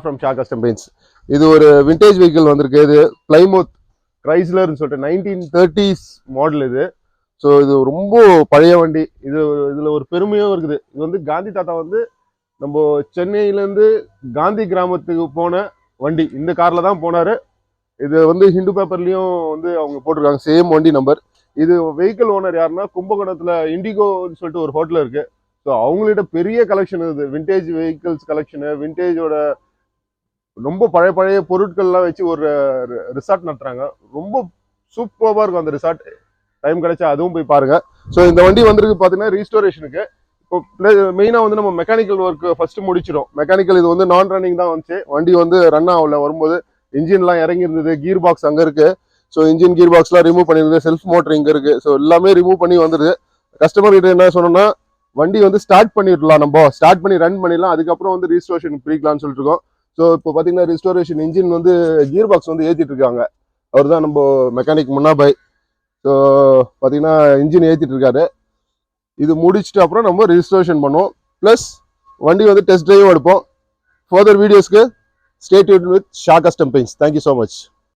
from Shah Custom Paints. இது ஒரு vintage vehicle வந்திருக்கு. இது பிளைமவுத் கிரைஸ்லர்னு சொல்லிட்டு 1930s மாடல் இது. ஸோ இது ரொம்ப பழைய வண்டி. இதில் ஒரு பெருமையும் இருக்குது. இது வந்து காந்தி தாத்தா வந்து நம்ம சென்னையிலேருந்து காந்தி கிராமத்துக்கு போன வண்டி இந்த காரில் தான் போனார். இது வந்து ஹிந்து பேப்பர்லேயும் வந்து அவங்க போட்டிருக்காங்க சேம் வண்டி நம்பர். இது வெஹிக்கிள் ஓனர் யாருன்னா கும்பகோணத்தில் இண்டிகோன்னு சொல்லிட்டு ஒரு ஹோட்டல் இருக்குது. ஸோ அவங்கள்ட்ட பெரிய கலெக்ஷன் இருக்குது. விண்டேஜ் வெஹிக்கிள்ஸ் கலெக்ஷனு, விண்டேஜோட ரொம்ப பழைய பொருட்கள்லாம் வச்சு ஒரு ரிசார்ட் நடத்துறாங்க. ரொம்ப சூப்பராக இருக்கும் அந்த ரிசார்ட். டைம் கிடைச்சா அதுவும் போய் பாருங்க. ஸோ இந்த வண்டி வந்திருக்கு பார்த்தீங்கன்னா ரீஸ்டோரேஷனுக்கு. இப்போ மெயினாக வந்து நம்ம மெக்கானிக்கல் ஒர்க் ஃபர்ஸ்ட் முடிச்சிடும். மெக்கானிக்கல் இது வந்து நான் ரன்னிங் தான் வந்துச்சு. வண்டி வந்து ரன் ஆகல. வரும்போது இன்ஜின்லாம் இறங்கி இருந்தது. கீர் பாக்ஸ் அங்கே இருக்கு. ஸோ இன்ஜின் கீர் பாக்ஸ்லாம் ரிமூவ் பண்ணியிருந்தது. செல்ஃப் மோட்டர் இங்கே இருக்கு. ஸோ எல்லாமே ரிமூவ் பண்ணி வந்துடுது. கஸ்டமர் கிட்ட என்ன சொன்னோம்னா வண்டி வந்து ஸ்டார்ட் பண்ணிடலாம், நம்ம ஸ்டார்ட் பண்ணி ரன் பண்ணிடலாம், அதுக்கப்புறம் வந்து ரீஸ்டோரேஷன் பிரிக்கலாம்னு சொல்லிட்டு இருக்கோம். ஸோ இப்போ பார்த்தீங்கன்னா ரிஸ்டோரேஷன் இன்ஜின் வந்து கீர் பாக்ஸ் வந்து ஏற்றிட்டு இருக்காங்க. அவர் தான் நம்ம மெக்கானிக் முன்னாபாய். ஸோ பார்த்தீங்கன்னா இன்ஜின் ஏற்றிட்டு இருக்காரு. இது முடிச்சுட்டு அப்புறம் நம்ம ரிஜிஸ்ட்ரேஷன் பண்ணுவோம். ப்ளஸ் வண்டி வந்து டெஸ்ட் டிரைவும் எடுப்போம். ஃபர்தர் வீடியோஸ்க்கு stay tuned with Shah custom paints. Thank you so much.